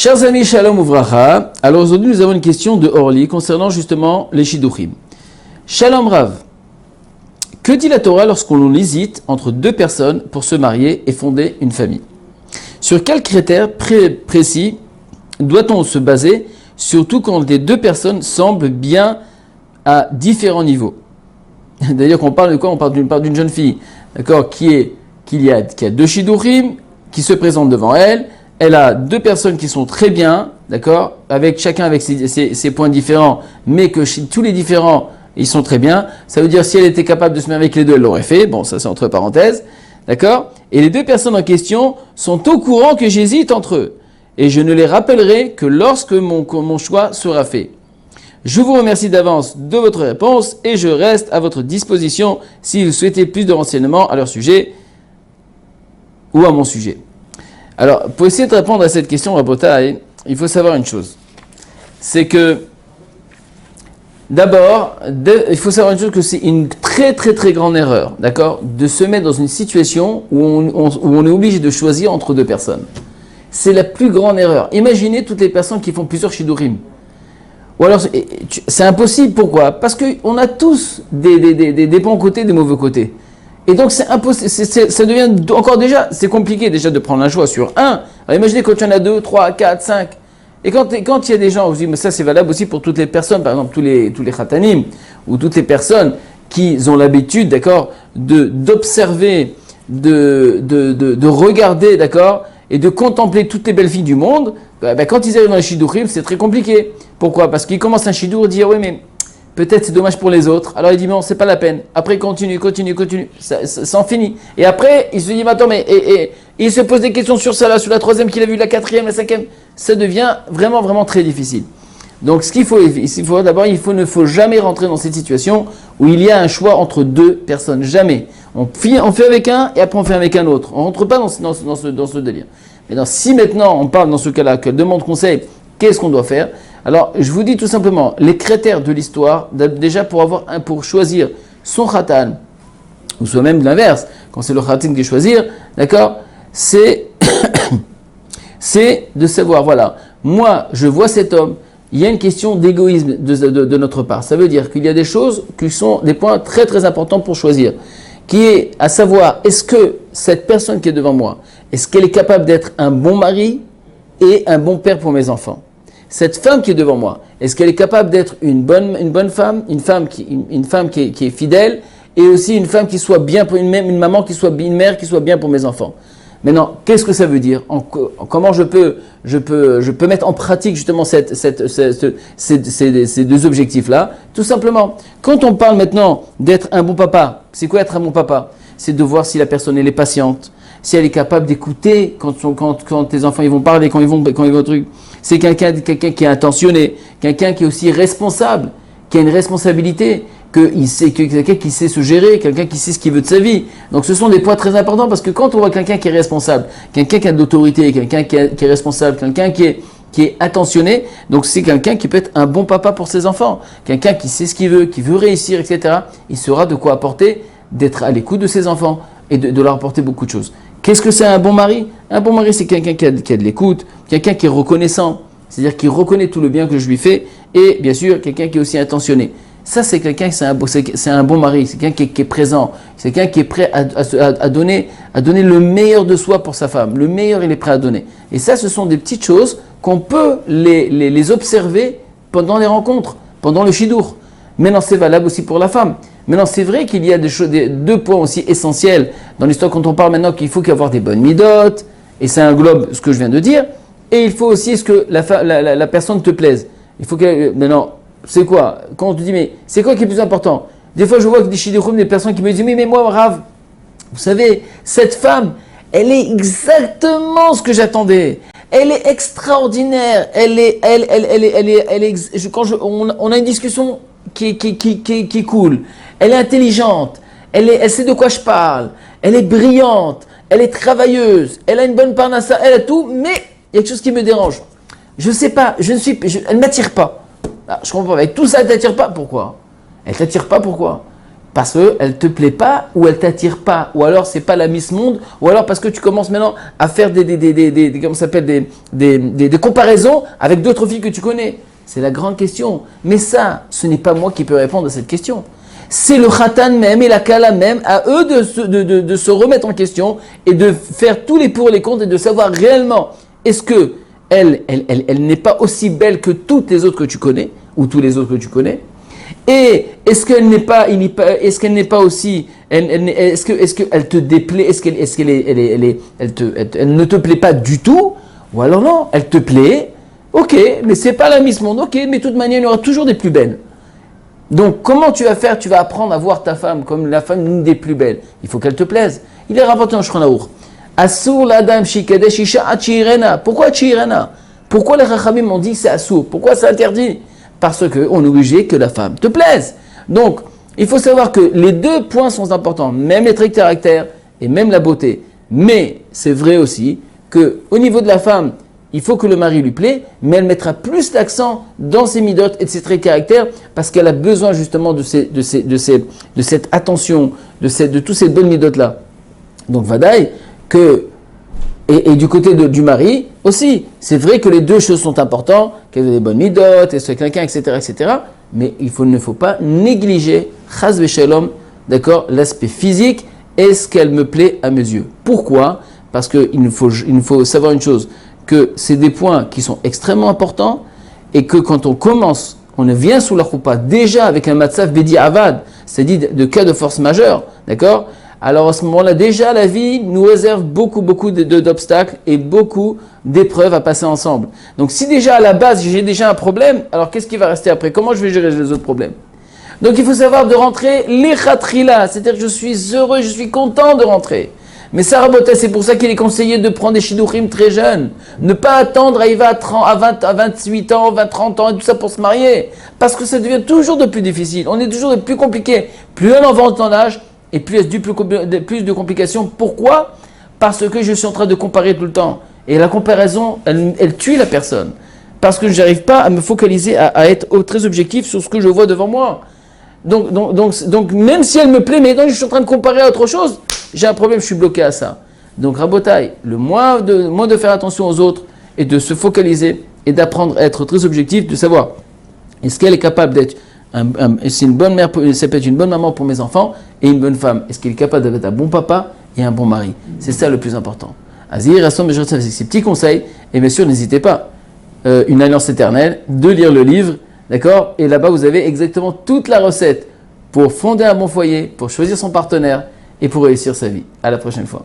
Chers amis, shalom uvracha. Alors aujourd'hui, nous avons une question de Orly concernant justement les shidduchim. Shalom Rav. Que dit la Torah lorsqu'on hésite entre deux personnes pour se marier et fonder une famille? Sur quels critères précis doit-on se baser, surtout quand les deux personnes semblent bien à différents niveaux? D'ailleurs, on parle de quoi? On parle d'une jeune fille, d'accord, qui a deux shidduchim qui se présentent devant elle. Elle a deux personnes qui sont très bien, d'accord, chacun avec ses points différents, mais que tous les différents, ils sont très bien. Ça veut dire si elle était capable de se mettre avec les deux, elle l'aurait fait. Bon, ça c'est entre parenthèses, d'accord. Et les deux personnes en question sont au courant que j'hésite entre eux. Et je ne les rappellerai que lorsque mon choix sera fait. Je vous remercie d'avance de votre réponse et je reste à votre disposition si vous souhaitez plus de renseignements à leur sujet ou à mon sujet. Alors, pour essayer de répondre à cette question, Rabotai, il faut savoir une chose. C'est que, d'abord, il faut savoir une chose que c'est une très très très grande erreur, d'accord, de se mettre dans une situation où on est obligé de choisir entre deux personnes. C'est la plus grande erreur. Imaginez toutes les personnes qui font plusieurs shidduchim. Ou alors, c'est impossible. Pourquoi? Parce qu'on a tous des bons côtés, des mauvais côtés. Et donc, c'est impossible, ça devient encore déjà, c'est compliqué déjà de prendre un choix sur un. Alors, imaginez quand il y en a 2, 3, 4, 5. Et quand il y a des gens, vous dites, mais ça c'est valable aussi pour toutes les personnes, par exemple tous les khatanim, ou toutes les personnes qui ont l'habitude, d'accord, d'observer, de regarder, d'accord, et de contempler toutes les belles filles du monde, quand ils arrivent dans les shidduchim, c'est très compliqué. Pourquoi? Parce qu'ils commencent un shidduch et disent, oui mais peut-être c'est dommage pour les autres. Alors il dit non, c'est pas la peine. Après continue. Ça en finit. Et après, il se dit, mais attends, et il se pose des questions sur ça là, sur la troisième qu'il a vu, la quatrième, la cinquième. Ça devient vraiment, vraiment très difficile. Donc ce qu'il faut d'abord, ne faut jamais rentrer dans cette situation où il y a un choix entre deux personnes. Jamais. On fait avec un et après on fait avec un autre. On rentre pas dans ce délire. Mais si maintenant on parle dans ce cas-là, qu'elle demande conseil, qu'est-ce qu'on doit faire? Alors, je vous dis tout simplement, les critères de l'histoire, déjà pour choisir son khatan, ou soit même l'inverse, quand c'est le khatan qui choisir, d'accord, c'est de savoir, voilà, moi, je vois cet homme, il y a une question d'égoïsme de notre part. Ça veut dire qu'il y a des choses qui sont des points très très importants pour choisir, qui est à savoir, est-ce que cette personne qui est devant moi, est-ce qu'elle est capable d'être un bon mari et un bon père pour mes enfants? Cette femme qui est devant moi, est-ce qu'elle est capable d'être une bonne femme, une femme qui est fidèle, et aussi une femme qui soit bien pour une maman qui soit une mère qui soit bien pour mes enfants? Maintenant, qu'est-ce que ça veut dire? Comment je peux mettre en pratique justement ces deux objectifs-là? Tout simplement, quand on parle maintenant d'être un bon papa, c'est quoi être un bon papa? C'est de voir si la personne elle est patiente, si elle est capable d'écouter quand tes enfants ils vont parler, quand ils vont truc. C'est quelqu'un qui est intentionné, quelqu'un qui est aussi responsable, qui a une responsabilité, quelqu'un qui sait se gérer, quelqu'un qui sait ce qu'il veut de sa vie. Donc ce sont des points très importants parce que quand on voit quelqu'un qui est responsable, quelqu'un qui a de l'autorité, quelqu'un qui est responsable, quelqu'un qui est attentionné, donc c'est quelqu'un qui peut être un bon papa pour ses enfants, quelqu'un qui sait ce qu'il veut, qui veut réussir, etc. Il saura de quoi apporter, d'être à l'écoute de ses enfants et de leur apporter beaucoup de choses. Qu'est-ce que c'est un bon mari? Un bon mari, c'est quelqu'un qui a de l'écoute, quelqu'un qui est reconnaissant, c'est-à-dire qui reconnaît tout le bien que je lui fais, et bien sûr, quelqu'un qui est aussi attentionné. Ça, c'est quelqu'un c'est un bon mari, c'est quelqu'un qui est présent, c'est quelqu'un qui est prêt à donner le meilleur de soi pour sa femme. Le meilleur, il est prêt à donner. Et ça, ce sont des petites choses qu'on peut les observer pendant les rencontres, pendant le shidduch. Maintenant, c'est valable aussi pour la femme. Maintenant, c'est vrai qu'il y a deux points aussi essentiels dans l'histoire quand on parle maintenant qu'il faut y avoir des bonnes midotes, et ça englobe ce que je viens de dire, et il faut aussi ce que la personne te plaise. Il faut que maintenant, c'est quoi? Quand on te dit, mais c'est quoi qui est plus important? Des fois, je vois que des shidduchim, des personnes qui me disent, mais moi, Rav, vous savez, cette femme, elle est exactement ce que j'attendais. Elle est extraordinaire. On a une discussion qui est cool. Elle est intelligente. Elle sait de quoi je parle. Elle est brillante. Elle est travailleuse. Elle a une bonne parnassa. Elle a tout. Mais il y a quelque chose qui me dérange. Je sais pas. Elle ne m'attire pas. Ah, je comprends pas. Avec tout ça, elle ne t'attire pas. Pourquoi? Elle ne t'attire pas. Pourquoi? parce qu'elle ne te plaît pas ou elle ne t'attire pas, ou alors c'est pas la Miss Monde, ou alors parce que tu commences maintenant à faire comment ça s'appelle, des comparaisons avec d'autres filles que tu connais. C'est la grande question. Mais ça, ce n'est pas moi qui peux répondre à cette question. C'est le khatan même et la kala même, à eux de se remettre en question et de faire tous les pour et les contre et de savoir réellement, est-ce que elle n'est pas aussi belle que toutes les autres que tu connais, ou tous les autres que tu connais. Et est-ce qu'elle n'est pas, aussi, est-ce qu'elle te déplaît, elle ne te plaît pas du tout, ou alors non, elle te plaît, ok, mais c'est pas la Miss Monde, ok, mais de toute manière il y aura toujours des plus belles. Donc comment tu vas faire? Tu vas apprendre à voir ta femme comme la femme une des plus belles. Il faut qu'elle te plaise. Il est rapporté en Shulchan Aruch. Asur l'adam shikadesh isha achirena. Pourquoi achirena? Pourquoi les Chachamim ont dit que c'est assour? Pourquoi c'est interdit? Parce qu'on est obligé que la femme te plaise. Donc, il faut savoir que les deux points sont importants, même les traits de caractère et même la beauté. Mais c'est vrai aussi qu'au niveau de la femme, il faut que le mari lui plaît, mais elle mettra plus l'accent dans ses midotes et de ses traits de caractère parce qu'elle a besoin justement de cette attention, de toutes ces bonnes midotes-là. Donc, Vadaï, que... Et du côté du mari aussi, c'est vrai que les deux choses sont importantes, qu'elle ait des bonnes midotes, qu'elle soit quelqu'un, etc., mais il ne faut pas négliger, chas v'shalom, d'accord, l'aspect physique, est-ce qu'elle me plaît à mes yeux? Pourquoi? Parce qu'il nous faut savoir une chose, que c'est des points qui sont extrêmement importants, et que quand on commence, on vient sous la choupa, déjà avec un matzav bedi avad, c'est-à-dire de cas de force majeure, d'accord? Alors à ce moment-là, déjà la vie nous réserve beaucoup d'obstacles et beaucoup d'épreuves à passer ensemble. Donc si déjà à la base j'ai déjà un problème, alors qu'est-ce qui va rester après? Comment je vais gérer les autres problèmes? Donc il faut savoir de rentrer l'echatrila, c'est-à-dire que je suis heureux, je suis content de rentrer. Mais ça rabotait, c'est pour ça qu'il est conseillé de prendre des shidduchim très jeunes. Ne pas attendre à 28 ans, 30 ans et tout ça pour se marier. Parce que ça devient toujours de plus difficile, on est toujours de plus compliqué. Plus on avance dans l'âge, et plus de complications. Pourquoi? Parce que je suis en train de comparer tout le temps. Et la comparaison, elle tue la personne. Parce que je n'arrive pas à me focaliser, à être très objectif sur ce que je vois devant moi. Donc même si elle me plaît, mais je suis en train de comparer à autre chose, j'ai un problème, je suis bloqué à ça. Donc Rabotai, le moins de faire attention aux autres et de se focaliser et d'apprendre à être très objectif, de savoir est-ce qu'elle est capable d'être c'est une bonne mère, ça peut être une bonne maman pour mes enfants et une bonne femme. Est-ce qu'elle est capable d'être un bon papa et un bon mari? C'est ça le plus important. Azir, Rassom, je reste avec ces petits conseils. Et bien sûr, n'hésitez pas, une alliance éternelle, de lire le livre, d'accord? Et là-bas, vous avez exactement toute la recette pour fonder un bon foyer, pour choisir son partenaire et pour réussir sa vie. À la prochaine fois.